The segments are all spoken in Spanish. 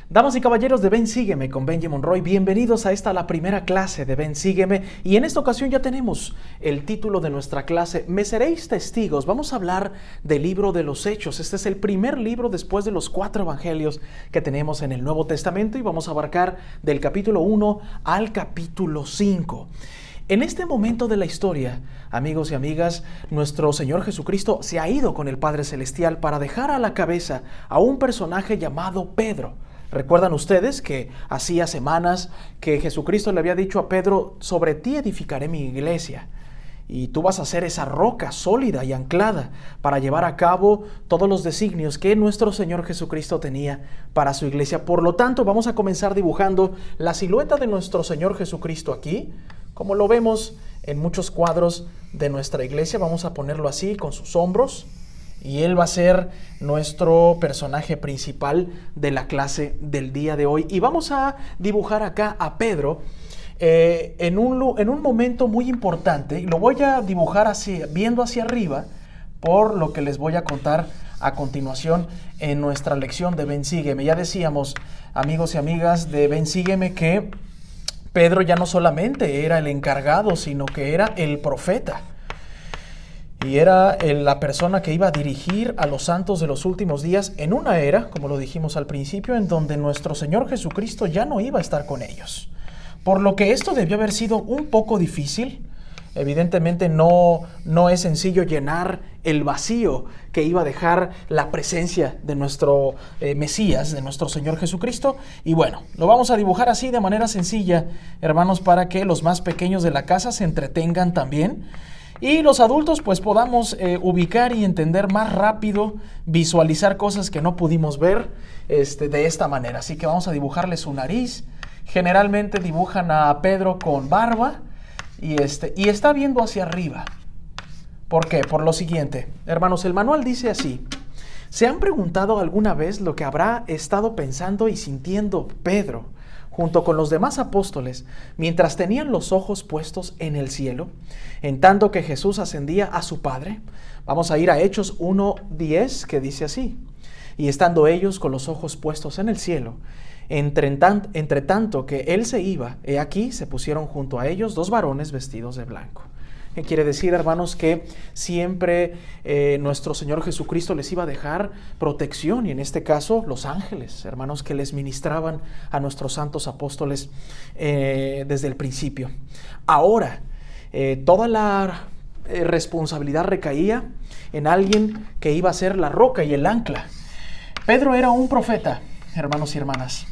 Damas y caballeros de Ven Sígueme con Benji Monroy, bienvenidos a esta la primera clase de Ven Sígueme, y en esta ocasión ya tenemos el título de nuestra clase, Me seréis testigos. Vamos a hablar del libro de los Hechos. Este es el primer libro después de los 4 evangelios que tenemos en el Nuevo Testamento y vamos a abarcar del capítulo 1 al capítulo 5. En este momento de la historia, amigos y amigas, nuestro Señor Jesucristo se ha ido con el Padre Celestial para dejar a la cabeza a un personaje llamado Pedro. ¿Recuerdan ustedes que hacía semanas que Jesucristo le había dicho a Pedro, sobre ti edificaré mi iglesia? Y tú vas a ser esa roca sólida y anclada para llevar a cabo todos los designios que nuestro Señor Jesucristo tenía para su iglesia. Por lo tanto, vamos a comenzar dibujando la silueta de nuestro Señor Jesucristo aquí, como lo vemos en muchos cuadros de nuestra iglesia. Vamos a ponerlo así, con sus hombros, y él va a ser nuestro personaje principal de la clase del día de hoy. Y vamos a dibujar acá a Pedro en un momento muy importante. Lo voy a dibujar viendo hacia arriba, por lo que les voy a contar a continuación en nuestra lección de Ven Sígueme. Ya decíamos, amigos y amigas de Ven Sígueme, que Pedro ya no solamente era el encargado, sino que era el profeta. Y era la persona que iba a dirigir a los santos de los últimos días en una era, como lo dijimos al principio, en donde nuestro Señor Jesucristo ya no iba a estar con ellos. Por lo que esto debió haber sido un poco difícil. Evidentemente no es sencillo llenar el vacío que iba a dejar la presencia de nuestro Mesías, de nuestro Señor Jesucristo. Y bueno, lo vamos a dibujar así de manera sencilla, hermanos, para que los más pequeños de la casa se entretengan también. Y los adultos pues podamos ubicar y entender más rápido, visualizar cosas que no pudimos ver de esta manera. Así que vamos a dibujarle su nariz. Generalmente dibujan a Pedro con barba y está viendo hacia arriba. ¿Por qué? Por lo siguiente. Hermanos, el manual dice así: ¿se han preguntado alguna vez lo que habrá estado pensando y sintiendo Pedro junto con los demás apóstoles mientras tenían los ojos puestos en el cielo, en tanto que Jesús ascendía a su Padre? Vamos a ir a Hechos 1:10, que dice así: y estando ellos con los ojos puestos en el cielo, entre tanto que él se iba, he aquí se pusieron junto a ellos 2 varones vestidos de blanco. ¿Qué quiere decir, hermanos? Que siempre nuestro Señor Jesucristo les iba a dejar protección, y en este caso los ángeles, hermanos, que les ministraban a nuestros santos apóstoles desde el principio. Ahora, toda la responsabilidad recaía en alguien que iba a ser la roca y el ancla. Pedro era un profeta, hermanos y hermanas.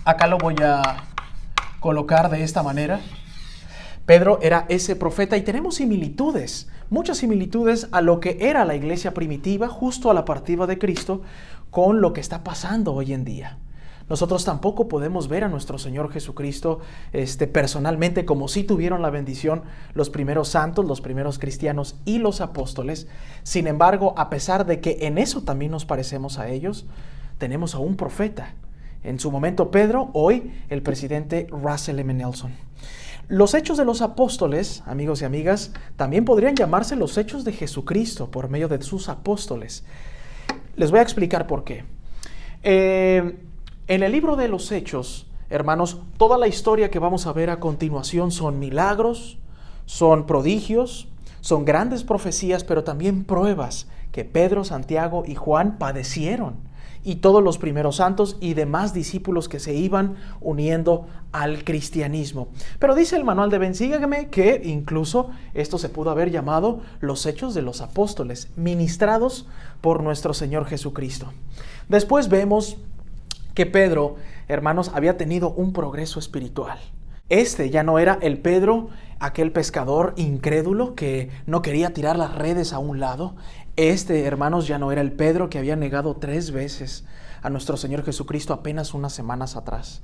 Acá lo voy a colocar de esta manera. Pedro era ese profeta, y tenemos similitudes, muchas similitudes a lo que era la iglesia primitiva justo a la partida de Cristo con lo que está pasando hoy en día. Nosotros tampoco podemos ver a nuestro Señor Jesucristo personalmente, como sí tuvieron la bendición los primeros santos, los primeros cristianos y los apóstoles. Sin embargo, a pesar de que en eso también nos parecemos a ellos, tenemos a un profeta. En su momento Pedro, hoy el presidente Russell M. Nelson. Los hechos de los apóstoles, amigos y amigas, también podrían llamarse los hechos de Jesucristo por medio de sus apóstoles. Les voy a explicar por qué. En el libro de los Hechos, hermanos, toda la historia que vamos a ver a continuación son milagros, son prodigios, son grandes profecías, pero también pruebas que Pedro, Santiago y Juan padecieron, y todos los primeros santos y demás discípulos que se iban uniendo al cristianismo. Pero dice el manual de Ven Sígueme que incluso esto se pudo haber llamado los hechos de los apóstoles, ministrados por nuestro Señor Jesucristo. Después vemos que Pedro, hermanos, había tenido un progreso espiritual. Ya no era el Pedro, aquel pescador incrédulo que no quería tirar las redes a un lado. Hermanos, ya no era el Pedro que había negado 3 veces a nuestro Señor Jesucristo apenas unas semanas atrás.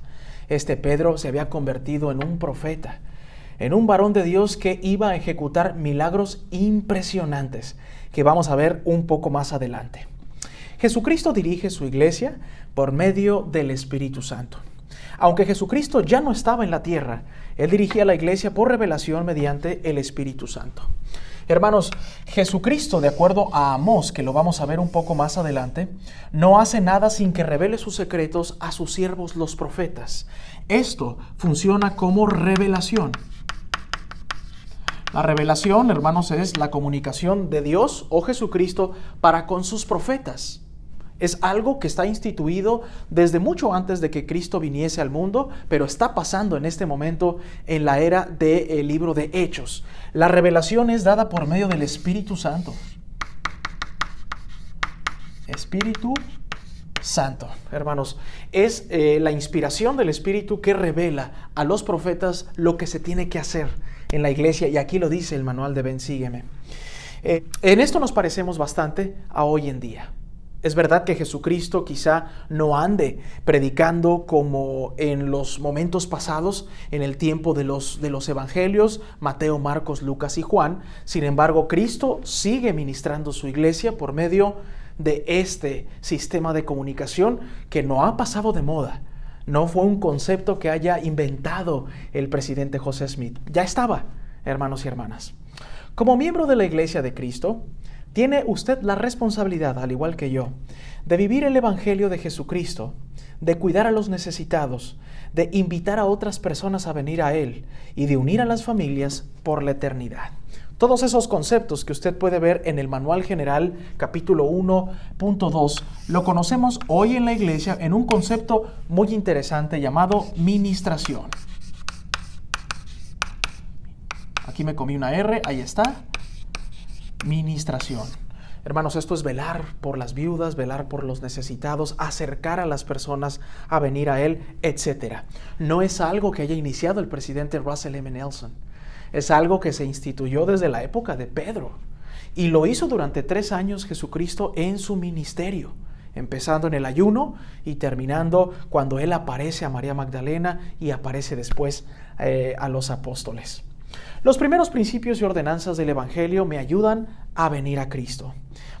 Pedro se había convertido en un profeta, en un varón de Dios que iba a ejecutar milagros impresionantes que vamos a ver un poco más adelante. Jesucristo dirige su iglesia por medio del Espíritu Santo. Aunque Jesucristo ya no estaba en la tierra, Él dirigía la iglesia por revelación mediante el Espíritu Santo. Hermanos, Jesucristo, de acuerdo a Amós, que lo vamos a ver un poco más adelante, no hace nada sin que revele sus secretos a sus siervos los profetas. Esto funciona como revelación. La revelación, hermanos, es la comunicación de Dios o Jesucristo para con sus profetas. Es algo que está instituido desde mucho antes de que Cristo viniese al mundo, pero está pasando en este momento en la era del libro de Hechos. La revelación es dada por medio del Espíritu Santo. Espíritu Santo, hermanos, es la inspiración del Espíritu que revela a los profetas lo que se tiene que hacer en la iglesia, y aquí lo dice el manual de Ven, Sígueme. En esto nos parecemos bastante a hoy en día. Es verdad que Jesucristo quizá no ande predicando como en los momentos pasados, en el tiempo de los evangelios, Mateo, Marcos, Lucas y Juan. Sin embargo, Cristo sigue ministrando su iglesia por medio de este sistema de comunicación que no ha pasado de moda. No fue un concepto que haya inventado el presidente José Smith. Ya estaba, hermanos y hermanas. Como miembro de la iglesia de Cristo, tiene usted la responsabilidad, al igual que yo, de vivir el evangelio de Jesucristo, de cuidar a los necesitados, de invitar a otras personas a venir a Él y de unir a las familias por la eternidad. Todos esos conceptos que usted puede ver en el Manual General, capítulo 1.2, lo conocemos hoy en la iglesia en un concepto muy interesante llamado ministración. Aquí me comí una R, ahí está. Ministración. Hermanos, esto es velar por las viudas, velar por los necesitados, acercar a las personas a venir a Él, etc. No es algo que haya iniciado el presidente Russell M. Nelson. Es algo que se instituyó desde la época de Pedro. Y lo hizo durante 3 años Jesucristo en su ministerio, empezando en el ayuno y terminando cuando Él aparece a María Magdalena y aparece después a los apóstoles. Los primeros principios y ordenanzas del Evangelio me ayudan a venir a Cristo.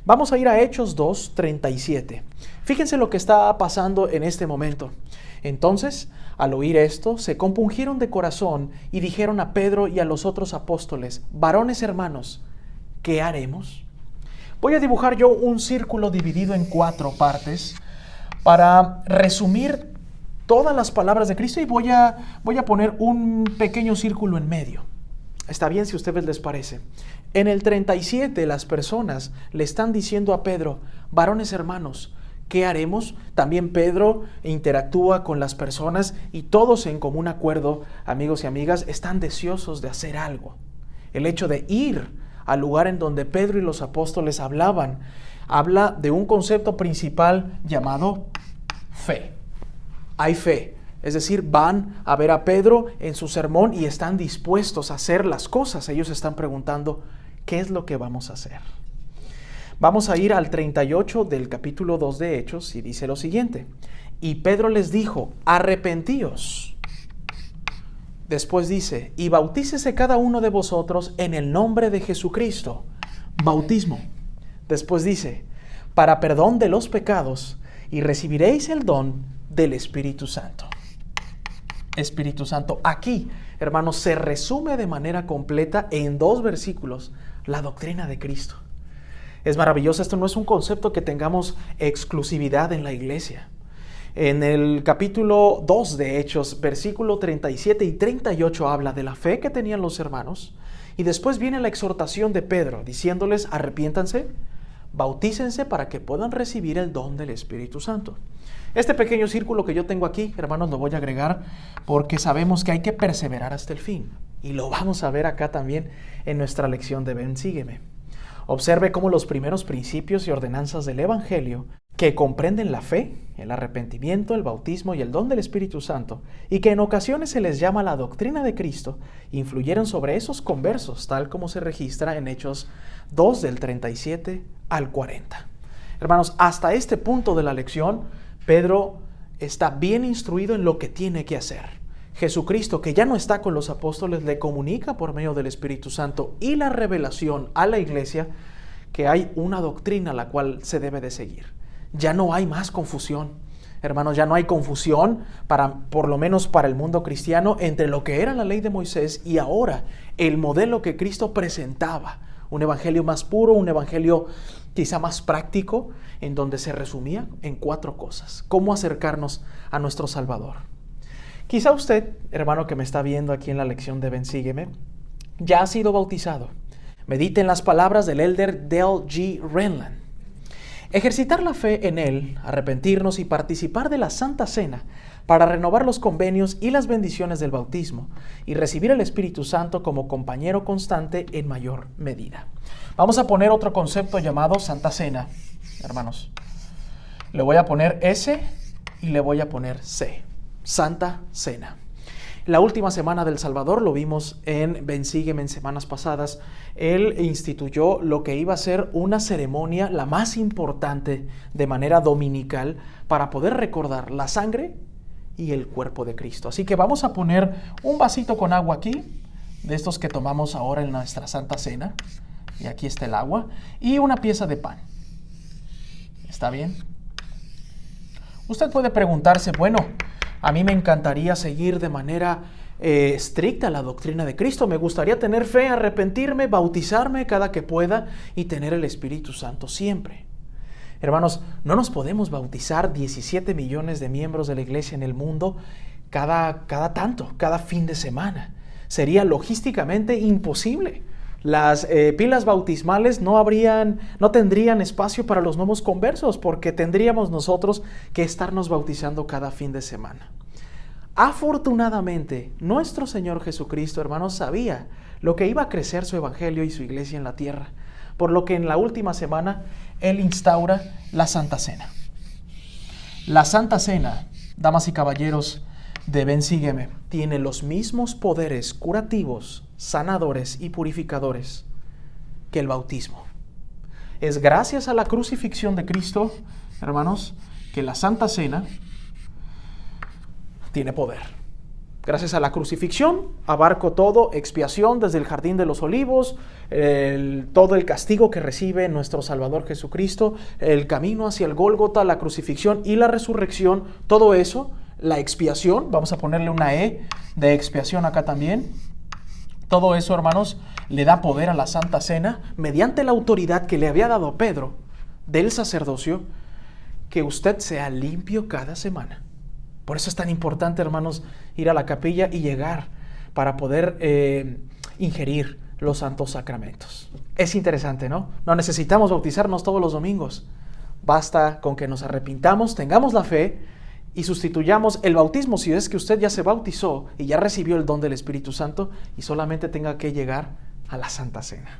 Vamos a ir a Hechos 2:37. Fíjense lo que está pasando en este momento. Entonces, al oír esto, se compungieron de corazón y dijeron a Pedro y a los otros apóstoles: varones hermanos, ¿qué haremos? Voy a dibujar yo un círculo dividido en 4 partes para resumir todas las palabras de Cristo, y voy a poner un pequeño círculo en medio. Está bien si a ustedes les parece. En el 37 las personas le están diciendo a Pedro: varones hermanos, ¿qué haremos? También Pedro interactúa con las personas y todos en común acuerdo, amigos y amigas, están deseosos de hacer algo. El hecho de ir al lugar en donde Pedro y los apóstoles hablaban, habla de un concepto principal llamado fe. Hay fe. Es decir, van a ver a Pedro en su sermón y están dispuestos a hacer las cosas. Ellos están preguntando: ¿qué es lo que vamos a hacer? Vamos a ir al 38 del capítulo 2 de Hechos y dice lo siguiente: y Pedro les dijo: arrepentíos. Después dice: y bautícese cada uno de vosotros en el nombre de Jesucristo. Bautismo. Después dice: para perdón de los pecados, y recibiréis el don del Espíritu Santo. Espíritu Santo. Aquí, hermanos, se resume de manera completa en 2 versículos la doctrina de Cristo. Es maravilloso. Esto no es un concepto que tengamos exclusividad en la iglesia. En el capítulo 2 de Hechos, versículo 37 y 38 habla de la fe que tenían los hermanos, y después viene la exhortación de Pedro diciéndoles: arrepiéntanse, bautícense para que puedan recibir el don del Espíritu Santo. Este pequeño círculo que yo tengo aquí, hermanos, lo voy a agregar porque sabemos que hay que perseverar hasta el fin. Y lo vamos a ver acá también en nuestra lección de Ven, Sígueme. Observe cómo los primeros principios y ordenanzas del Evangelio, que comprenden la fe, el arrepentimiento, el bautismo y el don del Espíritu Santo, y que en ocasiones se les llama la doctrina de Cristo, influyeron sobre esos conversos, tal como se registra en Hechos 2 del 37 al 40. Hermanos, hasta este punto de la lección, Pedro está bien instruido en lo que tiene que hacer. Jesucristo, que ya no está con los apóstoles, le comunica por medio del Espíritu Santo y la revelación a la iglesia que hay una doctrina la cual se debe de seguir. Ya no hay más confusión. Hermanos, ya no hay confusión, por lo menos para el mundo cristiano, entre lo que era la ley de Moisés y ahora el modelo que Cristo presentaba. Un evangelio más puro, un evangelio quizá más práctico, en donde se resumía en 4 cosas. ¿Cómo acercarnos a nuestro Salvador? Quizá usted, hermano que me está viendo aquí en la lección de Ven, Sígueme, ya ha sido bautizado. Medite en las palabras del elder Dale G. Renland. Ejercitar la fe en Él, arrepentirnos y participar de la Santa Cena para renovar los convenios y las bendiciones del bautismo y recibir el Espíritu Santo como compañero constante en mayor medida. Vamos a poner otro concepto llamado Santa Cena, hermanos. Le voy a poner S y le voy a poner C. Santa Cena. La última semana del Salvador, lo vimos en Ven, Sígueme en semanas pasadas, Él instituyó lo que iba a ser una ceremonia, la más importante de manera dominical, para poder recordar la sangre y el cuerpo de Cristo. Así que vamos a poner un vasito con agua aquí, de estos que tomamos ahora en nuestra Santa Cena, y aquí está el agua, y una pieza de pan. ¿Está bien? Usted puede preguntarse, bueno, a mí me encantaría seguir de manera estricta la doctrina de Cristo. Me gustaría tener fe, arrepentirme, bautizarme cada que pueda y tener el Espíritu Santo siempre. Hermanos, no nos podemos bautizar 17 millones de miembros de la iglesia en el mundo cada fin de semana. Sería logísticamente imposible. Las pilas bautismales no tendrían espacio para los nuevos conversos, porque tendríamos nosotros que estarnos bautizando cada fin de semana. Afortunadamente, nuestro Señor Jesucristo, hermanos, sabía lo que iba a crecer su evangelio y su iglesia en la tierra, por lo que en la última semana Él instaura la Santa Cena. La Santa Cena, damas y caballeros de Ven, Sígueme, tiene los mismos poderes curativos, sanadores y purificadores que el bautismo. Es gracias a la crucifixión de Cristo, hermanos, que la Santa Cena tiene poder. Gracias a la crucifixión abarcó todo, expiación desde el Jardín de los Olivos, todo el castigo que recibe nuestro Salvador Jesucristo, el camino hacia el Gólgota, la crucifixión y la resurrección, todo eso, la expiación, vamos a ponerle una E de expiación acá también. Todo eso, hermanos, le da poder a la Santa Cena mediante la autoridad que le había dado Pedro del sacerdocio, que usted sea limpio cada semana. Por eso es tan importante, hermanos, ir a la capilla y llegar para poder ingerir los santos sacramentos. Es interesante, ¿no? No necesitamos bautizarnos todos los domingos. Basta con que nos arrepintamos, tengamos la fe y sustituyamos el bautismo, si es que usted ya se bautizó y ya recibió el don del Espíritu Santo, y solamente tenga que llegar a la Santa Cena.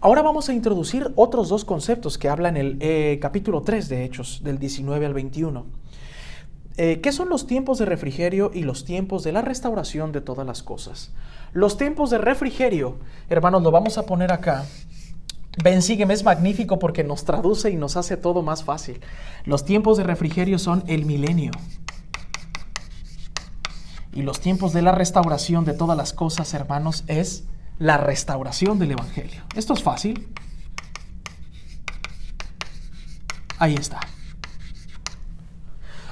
Ahora vamos a introducir otros 2 conceptos que hablan en el capítulo 3 de Hechos, del 19 al 21. ¿Qué son los tiempos de refrigerio y los tiempos de la restauración de todas las cosas? Los tiempos de refrigerio, hermanos, lo vamos a poner acá. Ven, Sígueme es magnífico porque nos traduce y nos hace todo más fácil. Los tiempos de refrigerio son el milenio. Y los tiempos de la restauración de todas las cosas, hermanos, es la restauración del evangelio. Esto es fácil. Ahí está.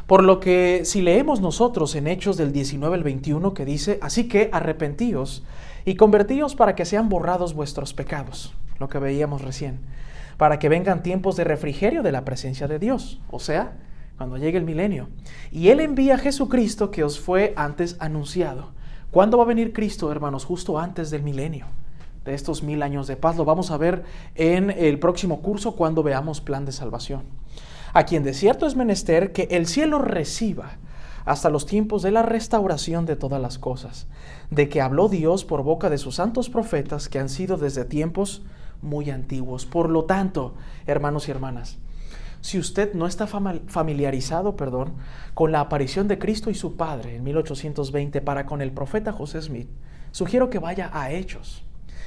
Por lo que si leemos nosotros en Hechos del 19 al 21, que dice, así que arrepentíos y convertíos para que sean borrados vuestros pecados, lo que veíamos recién, para que vengan tiempos de refrigerio de la presencia de Dios, o sea, cuando llegue el milenio. Y Él envía a Jesucristo, que os fue antes anunciado. ¿Cuándo va a venir Cristo, hermanos? Justo antes del milenio, de estos 1000 años de paz. Lo vamos a ver en el próximo curso cuando veamos plan de salvación. A quien de cierto es menester que el cielo reciba hasta los tiempos de la restauración de todas las cosas, de que habló Dios por boca de sus santos profetas que han sido desde tiempos muy antiguos. Por lo tanto, hermanos y hermanas, si usted no está familiarizado, con la aparición de Cristo y su Padre en 1820 para con el profeta José Smith, sugiero que vaya a Hechos.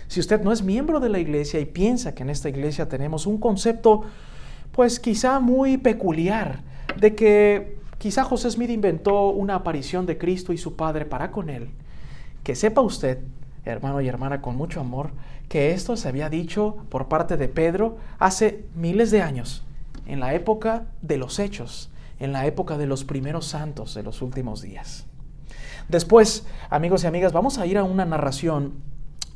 Si usted no es miembro de la iglesia y piensa que en esta iglesia tenemos un concepto, pues quizá muy peculiar, de que quizá José Smith inventó una aparición de Cristo y su Padre para con él, que sepa usted, hermano y hermana, con mucho amor, que esto se había dicho por parte de Pedro hace miles de años, en la época de los Hechos, en la época de los primeros santos de los últimos días. Después, amigos y amigas, vamos a ir a una narración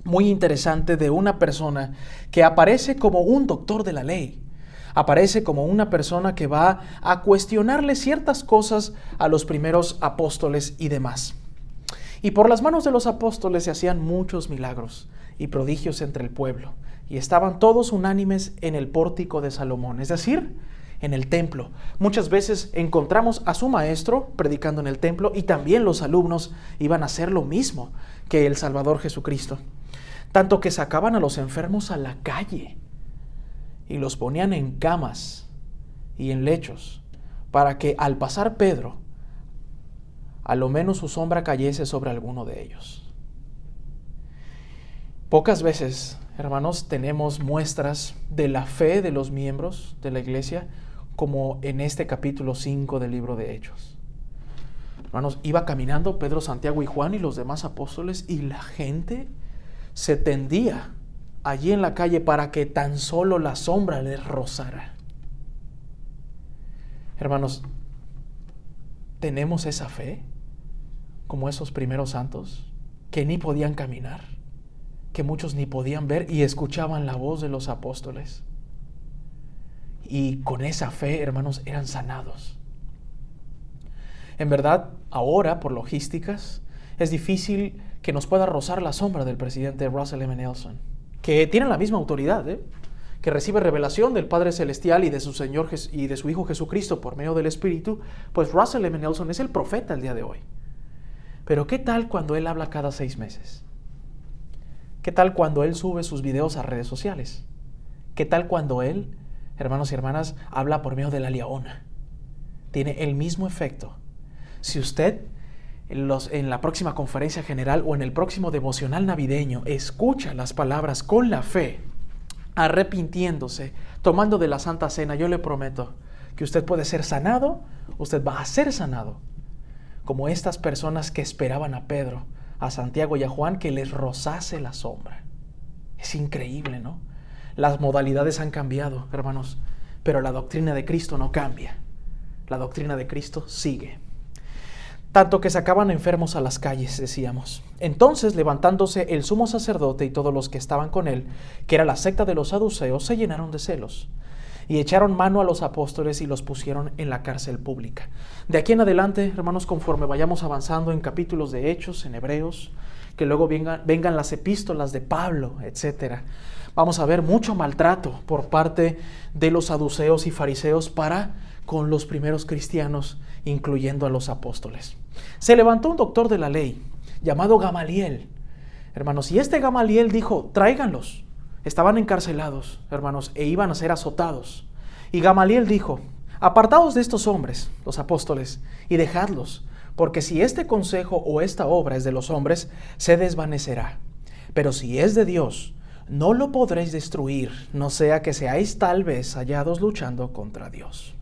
muy interesante de una persona que aparece como un doctor de la ley. Aparece como una persona que va a cuestionarle ciertas cosas a los primeros apóstoles y demás. Y por las manos de los apóstoles se hacían muchos milagros y prodigios entre el pueblo. Y estaban todos unánimes en el pórtico de Salomón, es decir, en el templo. Muchas veces encontramos a su maestro predicando en el templo y también los alumnos iban a hacer lo mismo que el Salvador Jesucristo. Tanto que sacaban a los enfermos a la calle y los ponían en camas y en lechos para que al pasar Pedro, a lo menos su sombra cayese sobre alguno de ellos. Pocas veces, hermanos, tenemos muestras de la fe de los miembros de la iglesia como en este capítulo 5 del libro de Hechos. Hermanos, iba caminando Pedro, Santiago y Juan y los demás apóstoles y la gente se tendía allí en la calle para que tan solo la sombra les rozara. Hermanos, ¿tenemos esa fe como esos primeros santos que ni podían caminar, que muchos ni podían ver y escuchaban la voz de los apóstoles? Y con esa fe, hermanos, eran sanados. En verdad, ahora, por logísticas, es difícil que nos pueda rozar la sombra del presidente Russell M. Nelson, que tiene la misma autoridad, que recibe revelación del Padre Celestial y de su Señor y de su Hijo Jesucristo por medio del Espíritu. Pues Russell M. Nelson es el profeta el día de hoy. Pero ¿qué tal cuando él habla cada 6 meses? ¿Qué tal cuando él sube sus videos a redes sociales? ¿Qué tal cuando él, hermanos y hermanas, habla por medio de la Liaona? Tiene el mismo efecto. Si usted en la próxima conferencia general o en el próximo devocional navideño escucha las palabras con la fe, arrepintiéndose, tomando de la Santa Cena, yo le prometo que usted puede ser sanado, usted va a ser sanado, como estas personas que esperaban a Pedro, a Santiago y a Juan que les rozase la sombra. Es increíble, ¿no? Las modalidades han cambiado, hermanos, pero la doctrina de Cristo no cambia. La doctrina de Cristo sigue. Tanto que sacaban enfermos a las calles, decíamos. Entonces, levantándose el sumo sacerdote y todos los que estaban con él, que era la secta de los saduceos, se llenaron de celos y echaron mano a los apóstoles y los pusieron en la cárcel pública. De aquí en adelante, hermanos, conforme vayamos avanzando en capítulos de Hechos, en Hebreos, que luego vengan las epístolas de Pablo, etc., vamos a ver mucho maltrato por parte de los saduceos y fariseos para con los primeros cristianos, incluyendo a los apóstoles. Se levantó un doctor de la ley llamado Gamaliel, hermanos, y este Gamaliel dijo: tráiganlos. Estaban encarcelados, hermanos, e iban a ser azotados. Y Gamaliel dijo: apartaos de estos hombres, los apóstoles, y dejadlos, porque si este consejo o esta obra es de los hombres, se desvanecerá. Pero si es de Dios, no lo podréis destruir, no sea que seáis tal vez hallados luchando contra Dios.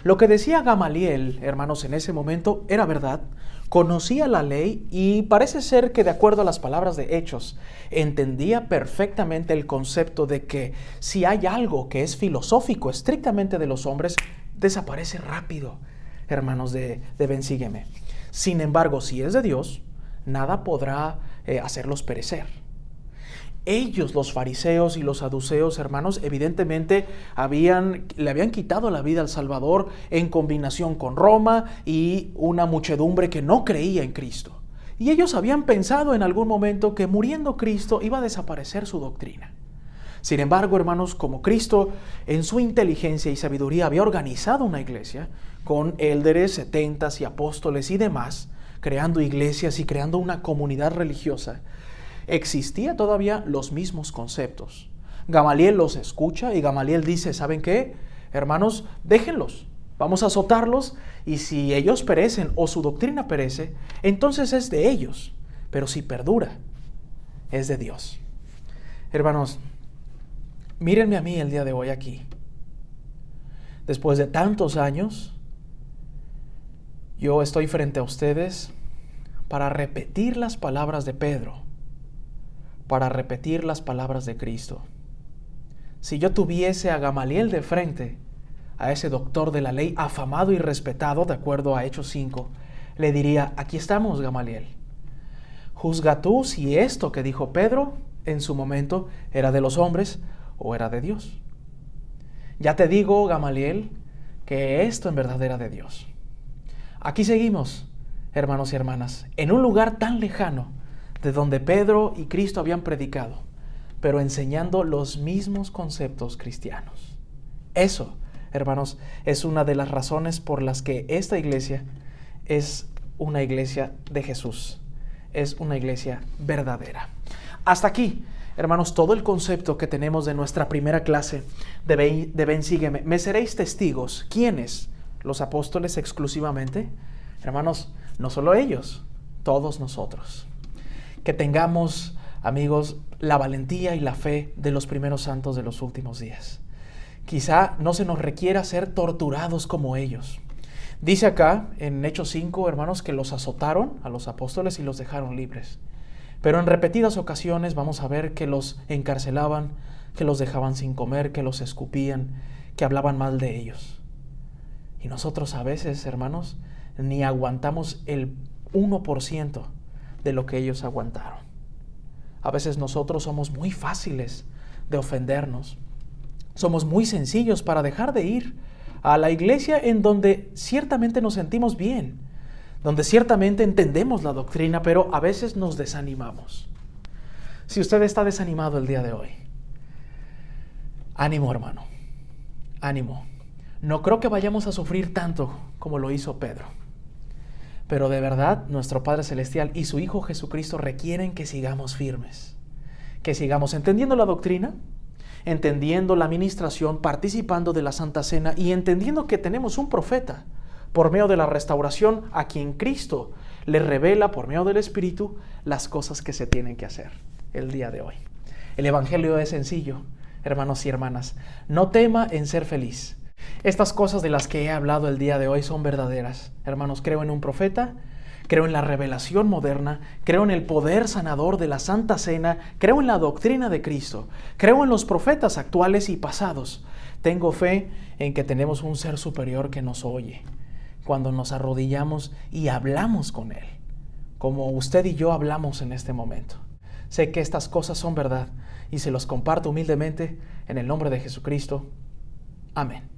Lo que decía Gamaliel, hermanos, en ese momento era verdad. Conocía la ley y parece ser que, de acuerdo a las palabras de Hechos, entendía perfectamente el concepto de que si hay algo que es filosófico estrictamente de los hombres, desaparece rápido, hermanos de Ven Sígueme. Sin embargo, si es de Dios, nada podrá hacerlos perecer. Ellos, los fariseos y los saduceos, hermanos, evidentemente le habían quitado la vida al Salvador en combinación con Roma y una muchedumbre que no creía en Cristo. Y ellos habían pensado en algún momento que muriendo Cristo iba a desaparecer su doctrina. Sin embargo, hermanos, como Cristo en su inteligencia y sabiduría había organizado una iglesia con élderes, setentas y apóstoles y demás, creando iglesias y creando una comunidad religiosa, existía todavía los mismos conceptos. Gamaliel los escucha y Gamaliel dice: ¿saben qué? Hermanos, déjenlos, vamos a azotarlos, y si ellos perecen o su doctrina perece, entonces es de ellos, pero si perdura, es de Dios. Hermanos, mírenme a mí el día de hoy aquí. Después de tantos años, yo estoy frente a ustedes para repetir las palabras de Pedro, para repetir las palabras de Cristo. Si yo tuviese a Gamaliel de frente, a ese doctor de la ley afamado y respetado, de acuerdo a Hechos 5, le diría: aquí estamos, Gamaliel. Juzga tú si esto que dijo Pedro en su momento era de los hombres o era de Dios. Ya te digo, Gamaliel, que esto en verdad era de Dios. Aquí seguimos, hermanos y hermanas, en un lugar tan lejano de donde Pedro y Cristo habían predicado, pero enseñando los mismos conceptos cristianos. Eso, hermanos, es una de las razones por las que esta iglesia es una iglesia de Jesús. Es una iglesia verdadera. Hasta aquí, hermanos, todo el concepto que tenemos de nuestra primera clase de Ven, Sígueme. Me seréis testigos. ¿Quiénes? ¿Los apóstoles exclusivamente? Hermanos, no solo ellos, todos nosotros. Que tengamos, amigos, la valentía y la fe de los primeros santos de los últimos días. Quizá no se nos requiera ser torturados como ellos. Dice acá en Hechos 5, hermanos, que los azotaron a los apóstoles y los dejaron libres. Pero en repetidas ocasiones vamos a ver que los encarcelaban, que los dejaban sin comer, que los escupían, que hablaban mal de ellos. Y nosotros a veces, hermanos, ni aguantamos el 1% de lo que ellos aguantaron. A veces nosotros somos muy fáciles de ofendernos. Somos muy sencillos para dejar de ir a la iglesia en donde ciertamente nos sentimos bien, donde ciertamente entendemos la doctrina, pero a veces nos desanimamos. Si usted está desanimado el día de hoy, ánimo, hermano, ánimo. No creo que vayamos a sufrir tanto como lo hizo Pedro, pero de verdad nuestro Padre Celestial y su Hijo Jesucristo requieren que sigamos firmes, que sigamos entendiendo la doctrina, entendiendo la ministración, participando de la Santa Cena y entendiendo que tenemos un profeta por medio de la restauración a quien Cristo le revela por medio del Espíritu las cosas que se tienen que hacer el día de hoy. El Evangelio es sencillo, hermanos y hermanas. No tema en ser feliz. Estas cosas de las que he hablado el día de hoy son verdaderas. Hermanos, creo en un profeta, creo en la revelación moderna, creo en el poder sanador de la Santa Cena, creo en la doctrina de Cristo, creo en los profetas actuales y pasados. Tengo fe en que tenemos un ser superior que nos oye cuando nos arrodillamos y hablamos con Él, como usted y yo hablamos en este momento. Sé que estas cosas son verdad y se los comparto humildemente en el nombre de Jesucristo. Amén.